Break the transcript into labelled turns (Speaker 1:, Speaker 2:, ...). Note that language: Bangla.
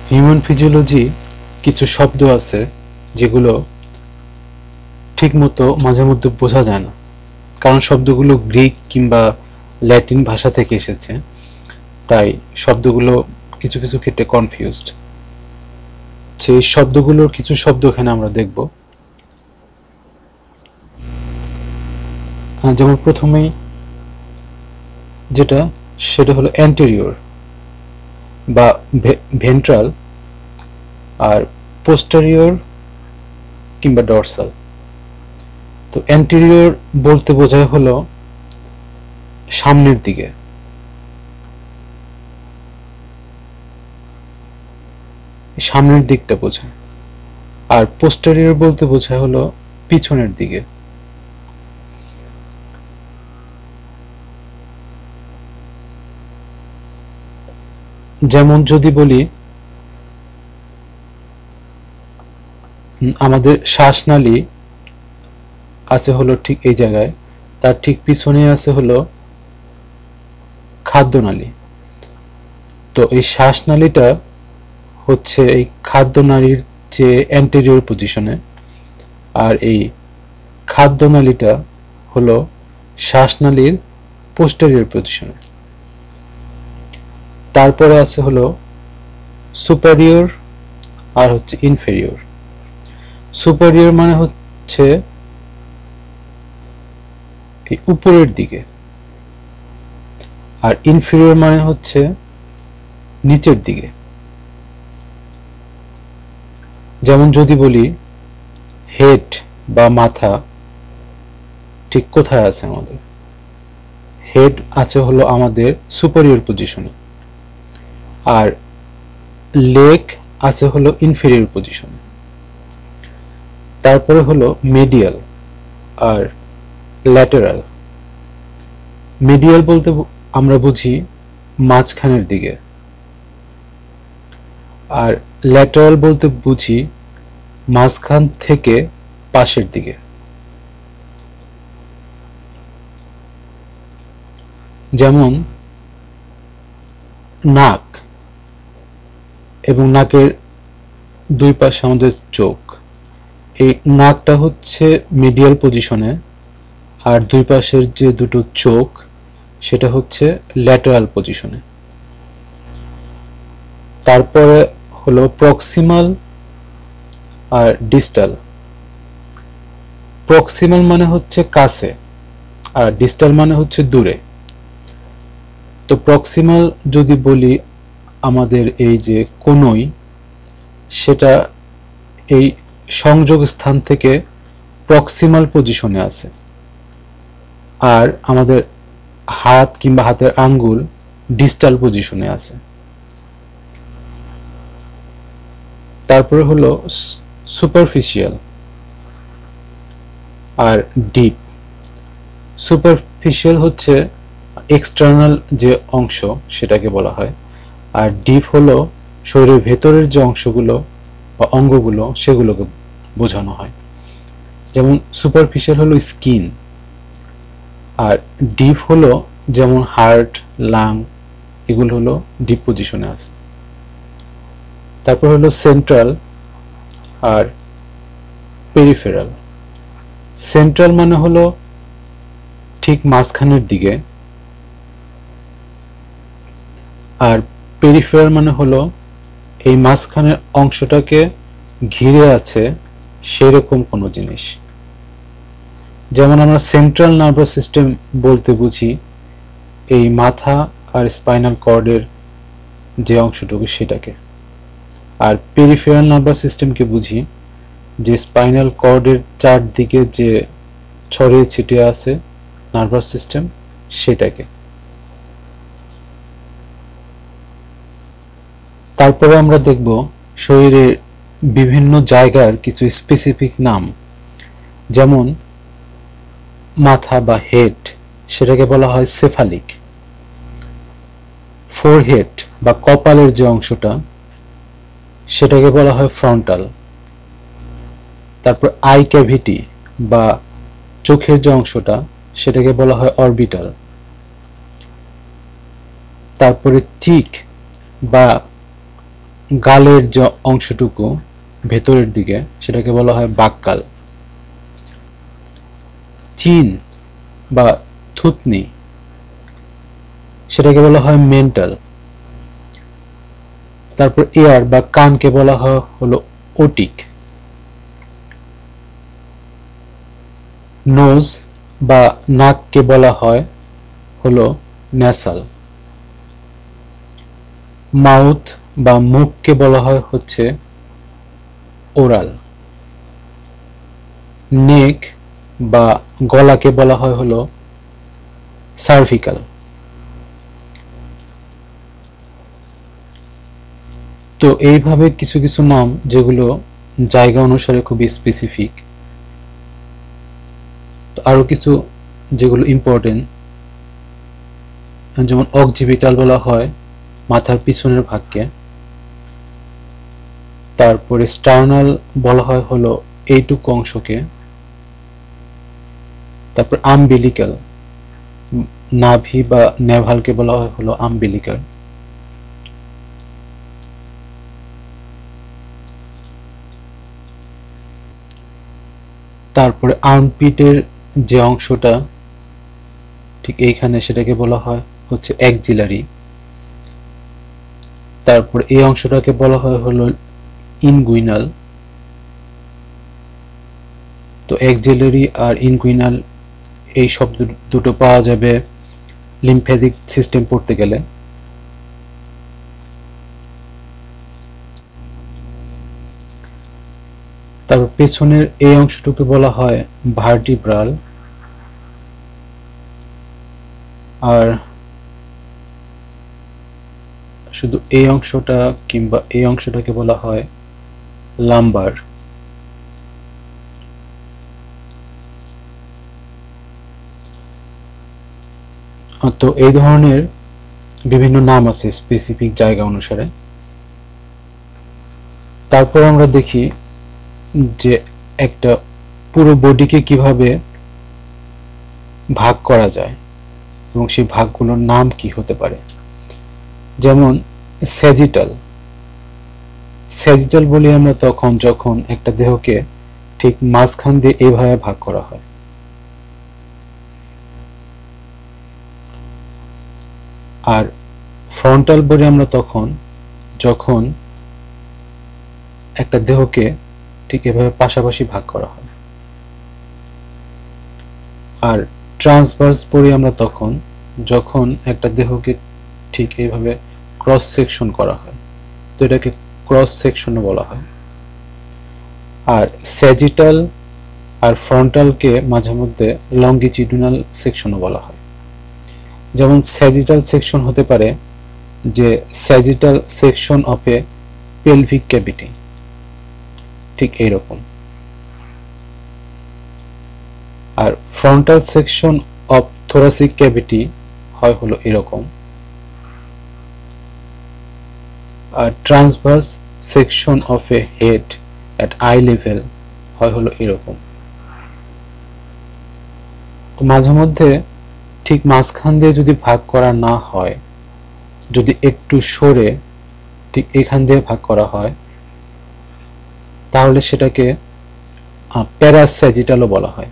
Speaker 1: হিউম্যান ফিজিওলজি কিছু শব্দ আছে যেগুলো ঠিকমতো মাঝে মধ্যে বোঝা যায় না, কারণ শব্দগুলো গ্রিক কিংবা ল্যাটিন ভাষা থেকে এসেছে, তাই শব্দগুলো কিছু কিছু ক্ষেত্রে কনফিউজড। সেই শব্দগুলোর কিছু শব্দ এখানে আমরা দেখব। যেমন প্রথমেই যেটা, সেটা হলো অ্যান্টেরিয়র বা ভেন্ট্রাল, আর পোস্টেরিয়র কিংবা ডরসাল। তো অ্যান্টেরিয়র বলতে বোঝায় হলো সামনের দিকে, সামনের দিকটা বোঝায়, আর পোস্টেরিয়র বলতে বোঝায় হলো পিছনের দিকে। যেমন যদি বলি আমাদের শ্বাসনালী আছে হলো ঠিক এই জায়গায়, তার ঠিক পিছনে আছে হলো খাদ্যনালী। তো এই শ্বাসনালীটা হচ্ছে এই খাদ্যনালীর যে অ্যান্টেরিয়র পজিশনে, আর এই খাদ্যনালীটা হলো শ্বাসনালীর পোস্টেরিয়র পজিশনে। তারপরে আছে হলো সুপেরিয়র আর হচ্ছে ইনফেরিয়র। সুপেরিয়র মানে হচ্ছে এই উপরের দিকে, আর ইনফেরিয়র মানে হচ্ছে নিচের দিকে। যেমন যদি বলি হেড বা মাথা ঠিক কোথায় আছে, আমাদের হেড আছে হলো আমাদের সুপেরিয়র পজিশনে, আর লেগ আছে হলো ইনফেরিয়র পজিশনে। তারপরে হলো মেডিয়াল আর ল্যাটেরাল। মেডিয়াল বলতে আমরা বুঝি মাঝখানের দিকে, আর ল্যাটেরাল বলতে বুঝি মাঝখান থেকে পাশের দিকে। যেমন নাক এবং নাকের দুই পাশে আমাদের চোখ, এই নাকটা হচ্ছে মিডিয়াল পজিশনে, আর দুই পাশের যে দুটো চোখ সেটা হচ্ছে ল্যাটেরাল পজিশনে। তারপরে হলো প্রক্সিমাল আর ডিস্টাল। প্রক্সিমাল মানে হচ্ছে কাছে, আর ডিস্টাল মানে হচ্ছে দূরে। তো প্রক্সিমাল যদি বলি আমাদের এই যে কনুই, সেটা এই সংযোগ স্থান থেকে প্রক্সিমাল পজিশনে আছে, আর আমাদের হাত কিংবা হাতের আঙ্গুল ডিস্টাল পজিশনে আছে। তারপরে হলো সুপারফিশিয়াল আর ডিপ। সুপারফিশিয়াল হচ্ছে এক্সটার্নাল যে অংশ সেটাকে বলা হয়, আর ডিপ হলো শরীরের ভেতরের যে অংশগুলো বা অঙ্গগুলো সেগুলোকে বোঝানো হয়। যেমন সুপারফিশিয়াল হলো স্কিন, আর ডিপ হলো যেমন হার্ট, লাং, এগুলো হলো ডিপ পজিশনে আছে। তারপর হলো সেন্ট্রাল আর পেরিফেরাল। সেন্ট্রাল মানে হলো ঠিক মাঝখানের দিকে, আর পেরিফেরাল মানে হলো এই মাঝখানের অংশটাকে ঘিরে আছে সেরকম কোনো জিনিস। যেমন আমরা সেন্ট্রাল নার্ভাস সিস্টেম বলতে বুঝি এই মাথা আর স্পাইনাল কর্ডের যে অংশটুকু সেটাকে, আর পেরিফেরাল নার্ভাস সিস্টেমকে বুঝি যে স্পাইনাল কর্ডের চারদিকে যে ছড়িয়ে ছিটিয়ে আছে নার্ভাস সিস্টেম সেটাকে। তারপরে আমরা দেখব শরীরের বিভিন্ন জায়গার কিছু স্পেসিফিক নাম। যেমন মাথা বা হেড, সেটাকে বলা হয় সেফালিক। ফোরহেড বা কপালের যে অংশটা সেটাকে বলা হয় ফ্রন্টাল। তারপর আই ক্যাভিটি বা চোখের যে অংশটা সেটাকে বলা হয় অরবিটাল। তারপরে চিক বা গালের যে অংশটুকু ভেতরের দিকে সেটাকে বলা হয় বাক্কাল। চিন বা থুতনি সেটাকে বলা হয় মেন্টাল। তারপর এয়ার বা কানকে বলা হয় হলো ওটিক। নোজ বা নাককে বলা হয় হলো ন্যাসাল। মাউথ বা মুখকে বলা হয় হচ্ছে ওরাল। নেক বা গলাকে বলা হয় হলো সার্ভিক্যাল। তো এইভাবে কিছু কিছু নাম যেগুলো জায়গা অনুসারে খুবই স্পেসিফিক। তো আরো কিছু যেগুলো ইম্পর্টেন্ট, যেমন অক্সিপিটাল বলা হয় মাথার পিছনের ভাগকে। তারপরে স্টার্নাল বলা হয় হলো এইটুকু অংশকে। তারপর আমবিলিক্যাল, নাভি বা নেভালকে বলা হয় হলো আমবিলিক্যাল। তারপরে আর্মপিটের যে অংশটা ঠিক এইখানে সেটাকে বলা হয় হচ্ছে অ্যাক্সিলারি। তারপর এই অংশটাকে বলা হয় হলো ইনগুইনাল। তো অ্যাক্সিলারি আর ইনগুইনাল এই শব্দ দুটো পাওয়া যাবে লিম্ফ্যাটিক সিস্টেম পড়তে গেলে। তারপর পেছনের এই অংশটুকু বলা হয় ভার্টিব্রাল। আর শুধু এই অংশটা কিংবা এই অংশটাকে বলা হয় লাম্বার। তো এই ধরনের বিভিন্ন নাম আছে স্পেসিফিক জায়গা অনুসারে। তারপর আমরা দেখি যে একটা পুরো বডিকে কিভাবে ভাগ করা যায় এবং সেই ভাগগুলোর নাম কি হতে পারে। যেমন স্যাজিটাল। স্যাজিটাল বলি আমরা তখন যখন একটা দেহকে ঠিক মাঝখান দিয়ে এইভাবে ভাগ করা হয়। আর ফ্রন্টাল বলি আমরা তখন যখন একটা দেহকে ঠিক এভাবে পাশাপাশি ভাগ করা হয়। আর ট্রান্সভার্স বলি আমরা তখন যখন একটা দেহকে ঠিক এইভাবে ক্রস সেকশন করা হয়, তো এটাকে ক্রস সেকশনও বলা হয়। আর স্যাজিটাল আর ফ্রন্টালকে মাঝে মধ্যে লঙ্গিটিউডিনাল সেকশনও বলা হয়। যেমন স্যাজিটাল সেকশন হতে পারে যে sagittal section of a pelvic cavity, ঠিক এইরকম। আর frontal section of thoracic cavity হয় হলো এরকম। আর transverse section of a head at eye level হয় হলো এরকম। তো মাঝে মধ্যে ঠিক মাঝখান দিয়ে যদি ভাগ করা না হয়, যদি একটু সরে ঠিক এখান দিয়ে ভাগ করা হয়, তাহলে সেটাকে প্যারাস্যাজিটালও বলা হয়।